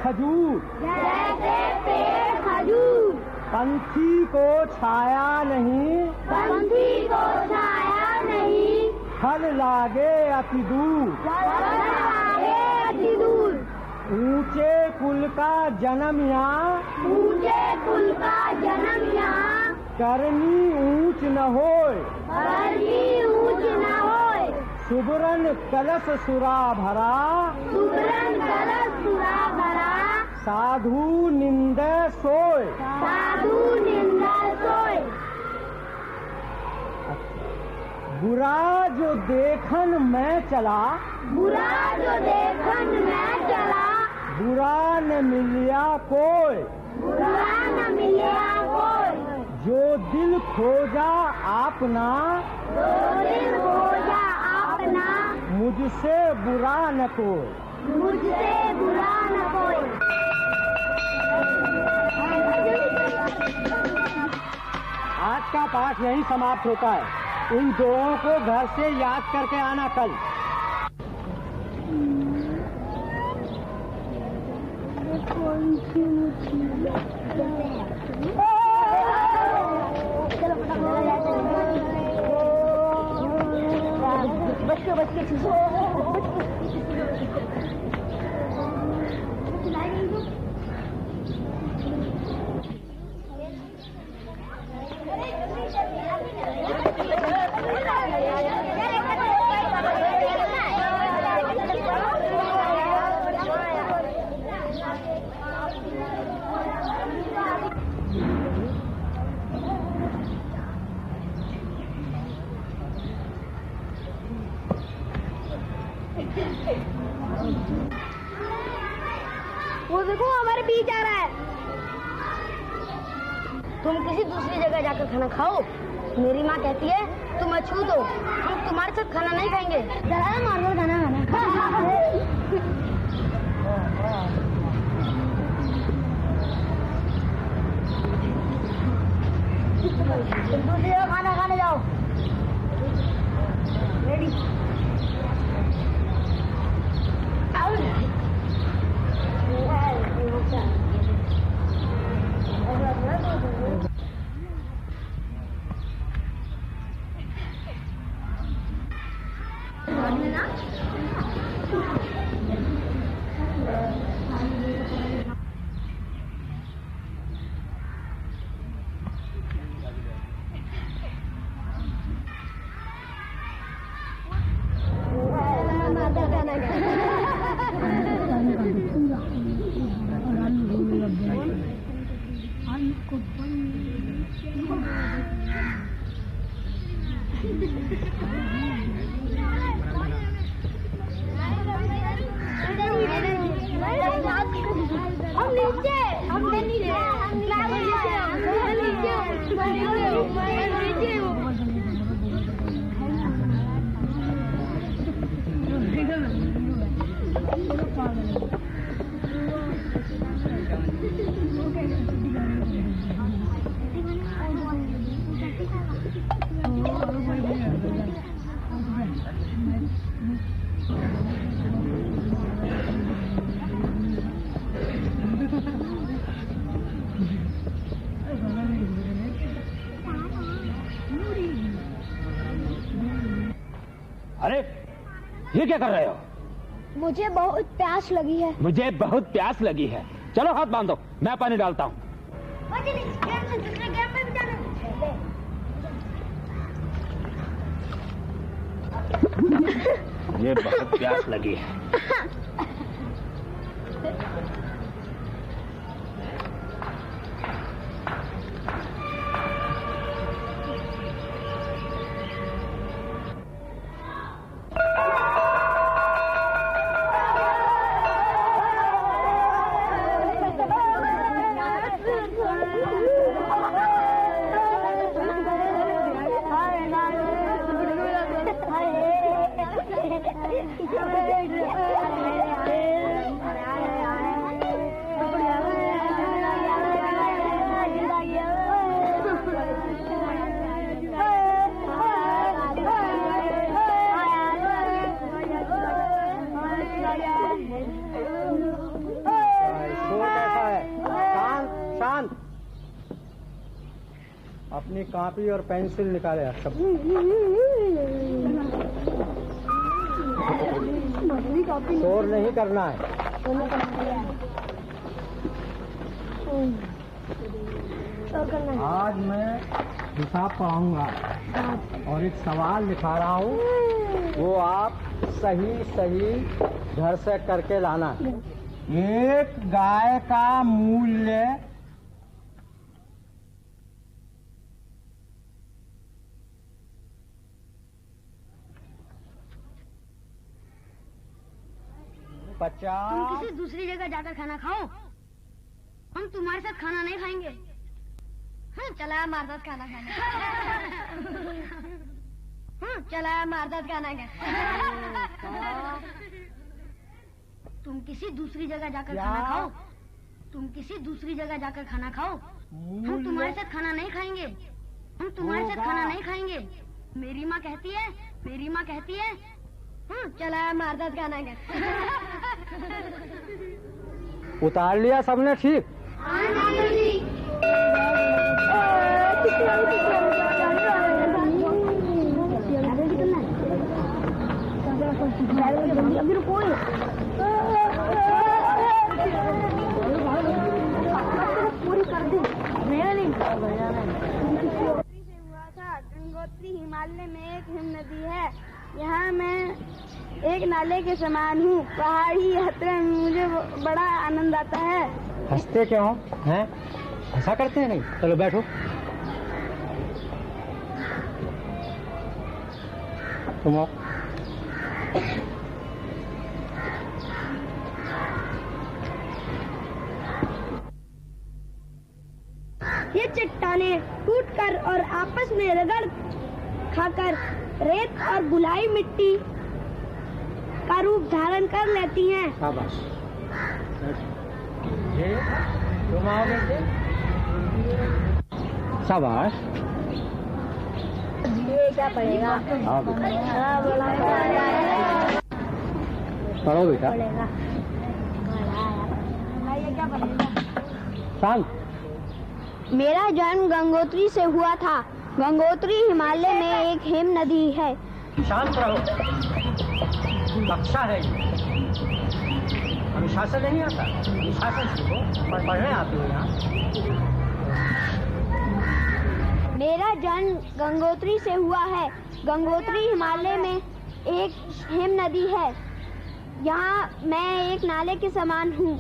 खजूर, जैसे पेड़ खजूर। पंछी को छाया नहीं, पंछी को छाया नहीं, फल लागे अति दूर, फल लागे अति दूर। ऊंचे कुल का जन्म यहाँ, ऊंचे कुल का जन्म यहाँ, करनी ऊंच न होय, करनी ऊंच न होय। सुबरन कलश सुरा भरा, सुबरन कलश सुरा भरा, साधु निंदा सोय। साधु निंदा सोय। बुरा जो देखन मैं चला, बुरा जो देखन मैं चला, बुरा न मिलिया कोई, बुरा न मिलिया कोई। जो दिल खोजा आपना, जो दिल खोजा आपना, मुझसे बुरा न कोई, मुझसे बुरा न कोई। आज का पाठ यहीं समाप्त होता है। इन दोनों को घर से याद करके आना कल। वो देखो हमारे बीच आ रहा है। तुम किसी दूसरी जगह जाकर खाना खाओ। मेरी माँ कहती है तुम अछूत हो, हम तुम्हारे साथ खाना नहीं खाएंगे। जरा नॉर्मल खाना खाना। दूसरी जगह खाना खाने जाओ। रेडी। अरे ये क्या कर रहे हो? मुझे बहुत प्यास लगी है। मुझे बहुत प्यास लगी है। चलो हाथ बांधो, मैं पानी डालता हूँ। मुझे बहुत प्यास लगी है। कॉपी और पेंसिल निकाले सब। शोर नहीं करना है। आज मैं हिसाब पढ़ाऊंगा और एक सवाल लिखा रहा हूँ, वो आप सही सही घर से करके लाना। एक गाय का मूल्य 50। तुम किसी दूसरी जगह जाकर खाना खाओ, हम तुम्हारे साथ खाना नहीं खाएंगे। हाँ, चला हमारे साथ खाना खाने। हाँ, चला हमारे साथ खाना खाने। तुम किसी दूसरी जगह जाकर खाना खाओ, तुम किसी दूसरी जगह जाकर खाना खाओ, हम तुम्हारे साथ खाना नहीं खाएंगे। हम तुम्हारे साथ खाना नहीं खाएंगे। मेरी माँ कहती है, मेरी माँ कहती है। हाँ, चला हमारे साथ खाना खाने। उतार लिया सबने? ठीक। अभी रुको, पूरी कर दी। गंगोत्री हिमालय में एक हिम नदी है। यहाँ मैं एक नाले के समान हूँ। पहाड़ी यात्रा में मुझे बड़ा आनंद आता है। हंसते क्यों हैं? हंसा करते हैं नहीं? चलो बैठो। तुम आओ। ये चट्टानें टूटकर और आपस में रगड़ खाकर रेत और बुलाई मिट्टी का रूप धारण कर लेती हैं। शाबाश। तुम आओ बेटे। शाबाश। ये क्या पड़ेगा? पढ़ो बेटा। ये क्या पड़ेगा? शांत। मेरा जन्म गंगोत्री से हुआ था। गंगोत्री हिमालय में एक हिम नदी है। शांत रहो। कक्षा है ये। अनुशासन नहीं आता। अनुशासन सीखो। पढ़ने आते हो यहाँ। मेरा जन्म गंगोत्री से हुआ है। गंगोत्री हिमालय में एक हिम नदी है। यहाँ मैं एक नाले के समान हूँ।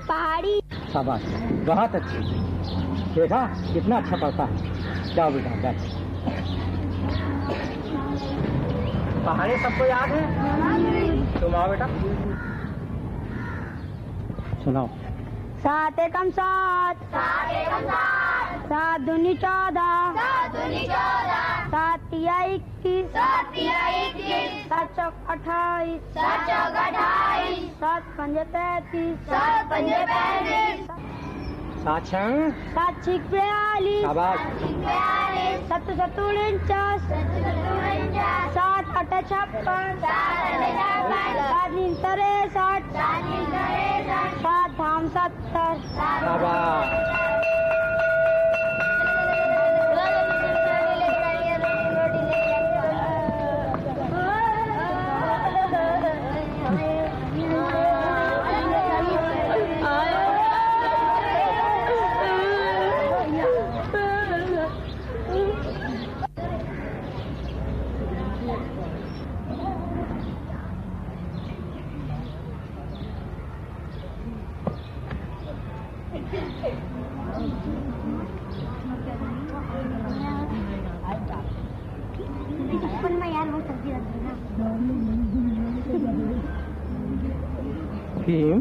पहाड़ी। शाबाश, बहुत अच्छी। देखा कितना अच्छा पढ़ता है। जाओ बेटा बैठ। पहाड़ी सबको याद है? तुम आओ बेटा। सुनाओ। 7 एकम 7, 7 दूनी 14, 7 तिया 21, 7 चौक 28, 7 पंजे 33, 7 छंग। 7 छिक 42, शाबाश। 7 सत्तू 49, 7 अट्ठा 56, 7 नीम 63, 7 धाम 70। शाबाश। भीम,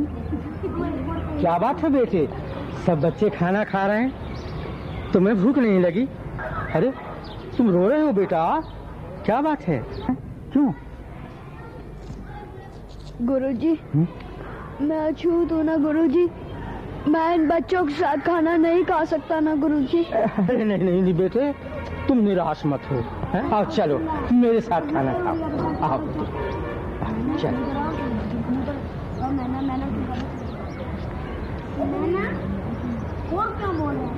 क्या बात है बेटे? सब बच्चे खाना खा रहे हैं, तुम्हें भूख नहीं लगी? अरे तुम रो रहे हो बेटा, क्या बात है? क्यों? गुरुजी, मैं अछूत हूँ ना गुरुजी। मैं इन बच्चों के साथ खाना नहीं खा सकता ना गुरुजी। अरे नहीं नहीं नहीं बेटे, तुम निराश मत हो। आओ चलो मेरे साथ खाना खाओ। आओ चलो। और क्या बोल रहे हैं?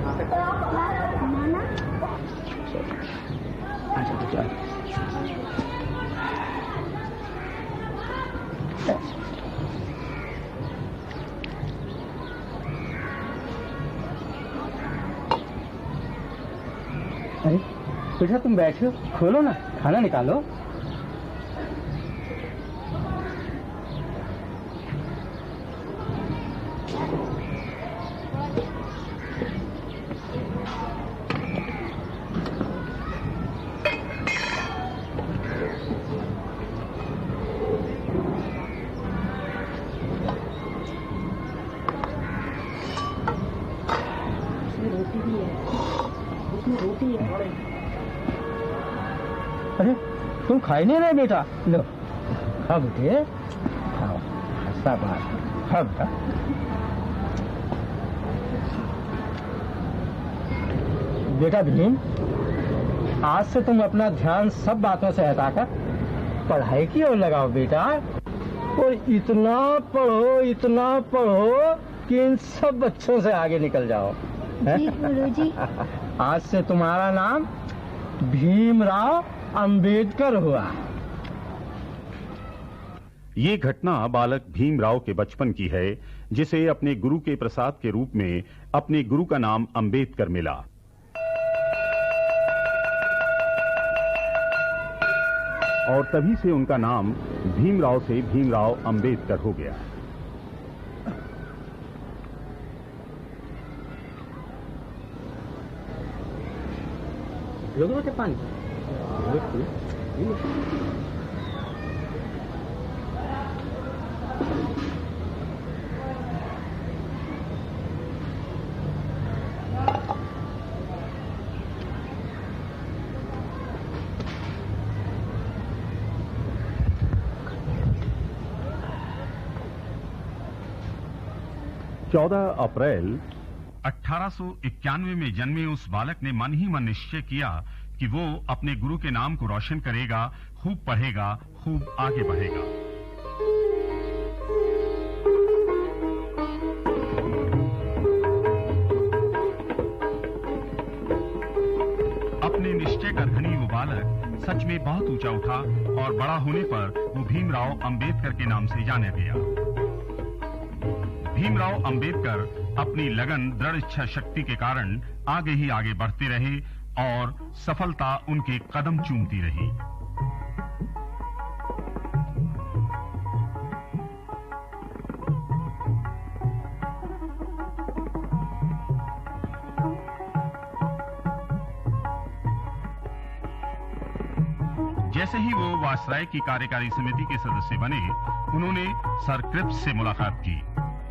अरे बेटा तुम बैठो, खोलो ना, खाना निकालो। अरे तुम खाई नहीं रहे बेटा, लो खाओ बेटे, खाओ, शाबाश, खाओ बेटा। बेटा भीम, आज से तुम अपना ध्यान सब बातों से हटाकर पढ़ाई की ओर लगाओ बेटा, और इतना पढ़ो कि इन सब बच्चों से आगे निकल जाओ। जी गुरुजी। आज से तुम्हारा नाम भीमराव अंबेडकर हुआ। ये घटना बालक भीमराव के बचपन की है, जिसे अपने गुरु के प्रसाद के रूप में अपने गुरु का नाम अंबेडकर मिला। और तभी से उनका नाम भीमराव से भीमराव अंबेडकर हो गया। लोगों के पानी 14 अप्रैल 1891 में जन्मे उस बालक ने मन ही मन निश्चय किया कि वो अपने गुरु के नाम को रोशन करेगा, खूब पढ़ेगा, खूब आगे बढ़ेगा। अपने निश्चय का धनी वो बालक सच में बहुत ऊंचा उठा और बड़ा होने पर वो भीमराव अंबेडकर के नाम से जाना गया। भीमराव अंबेडकर अपनी लगन, दृढ़ इच्छा शक्ति के कारण आगे ही आगे बढ़ते रहे और सफलता उनके कदम चूमती रही। जैसे ही वो वायसराय की कार्यकारी समिति के सदस्य बने, उन्होंने सर क्रिप्स से मुलाकात की।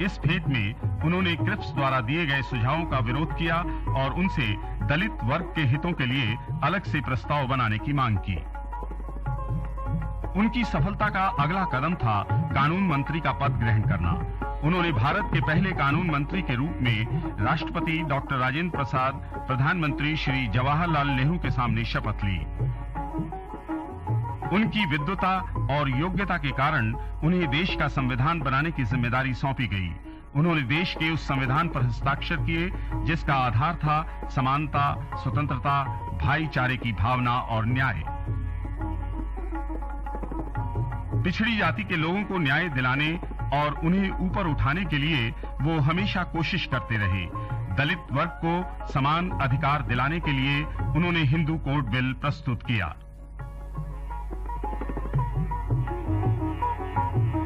इस भेंट में उन्होंने क्रिप्स द्वारा दिए गए सुझावों का विरोध किया और उनसे दलित वर्ग के हितों के लिए अलग से प्रस्ताव बनाने की मांग की। उनकी सफलता का अगला कदम था कानून मंत्री का पद ग्रहण करना। उन्होंने भारत के पहले कानून मंत्री के रूप में राष्ट्रपति डॉक्टर राजेंद्र प्रसाद, प्रधानमंत्री श्री जवाहरलाल नेहरू के सामने शपथ ली। उनकी विद्वता और योग्यता के कारण उन्हें देश का संविधान बनाने की जिम्मेदारी सौंपी गई। उन्होंने देश के उस संविधान पर हस्ताक्षर किए जिसका आधार था समानता, स्वतंत्रता, भाईचारे की भावना और न्याय। पिछड़ी जाति के लोगों को न्याय दिलाने और उन्हें ऊपर उठाने के लिए वो हमेशा कोशिश करते रहे। दलित वर्ग को समान अधिकार दिलाने के लिए उन्होंने हिंदू कोड बिल प्रस्तुत किया।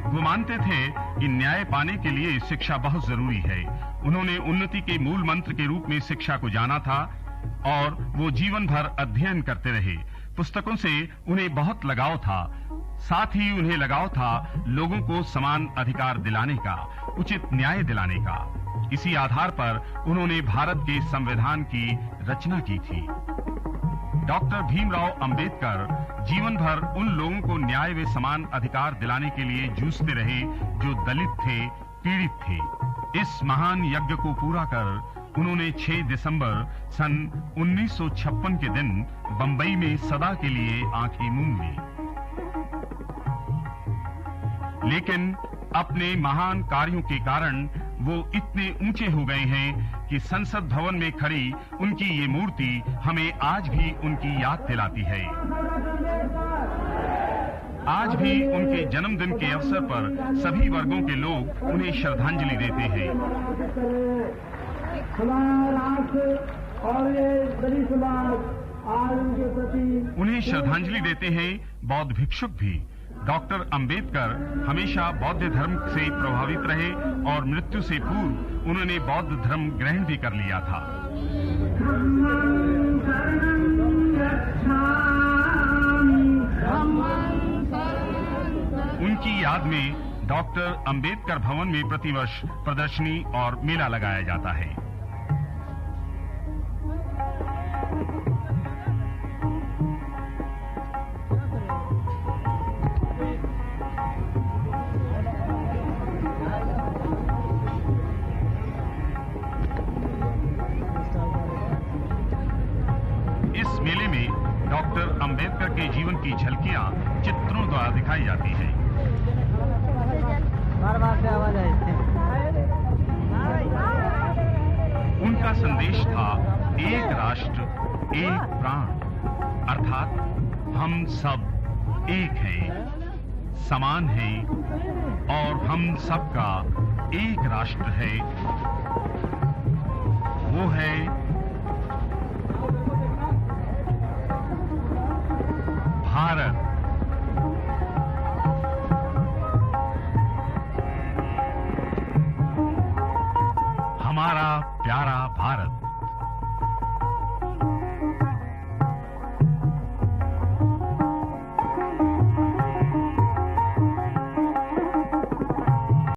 वो मानते थे कि न्याय पाने के लिए शिक्षा बहुत जरूरी है। उन्होंने उन्नति के मूल मंत्र के रूप में शिक्षा को जाना था और वो जीवन भर अध्ययन करते रहे। पुस्तकों से उन्हें बहुत लगाव था, साथ ही उन्हें लगाव था लोगों को समान अधिकार दिलाने का, उचित न्याय दिलाने का। इसी आधार पर उन्होंने भारत के संविधान की रचना की थी। डॉक्टर भीमराव अंबेडकर जीवन भर उन लोगों को न्याय व समान अधिकार दिलाने के लिए जूझते रहे जो दलित थे, पीड़ित थे। इस महान यज्ञ को पूरा कर उन्होंने 6 दिसंबर सन 1956 के दिन बंबई में सदा के लिए आंखें मूंद ली। लेकिन अपने महान कार्यों के कारण वो इतने ऊंचे हो गए हैं कि संसद भवन में खड़ी उनकी ये मूर्ति हमें आज भी उनकी याद दिलाती है। आज भी उनके जन्मदिन के अवसर पर सभी वर्गों के लोग उन्हें श्रद्धांजलि देते हैं। हमारा राष्ट्र और ये दलित समाज उन्हें श्रद्धांजलि देते हैं बौद्ध भिक्षुक भी। डॉक्टर अंबेडकर हमेशा बौद्ध धर्म से प्रभावित रहे और मृत्यु से पूर्व उन्होंने बौद्ध धर्म ग्रहण भी कर लिया था। उनकी याद में डॉक्टर अंबेडकर भवन में प्रतिवर्ष प्रदर्शनी और मेला लगाया जाता है। इस मेले में डॉक्टर अंबेडकर के जीवन की झलकियां चित्रों द्वारा दिखाई जाती है। उनका संदेश था एक राष्ट्र एक प्राण, अर्थात हम सब एक हैं, समान हैं और हम सबका एक राष्ट्र है, वो है भारत। हमारा प्यारा भारत।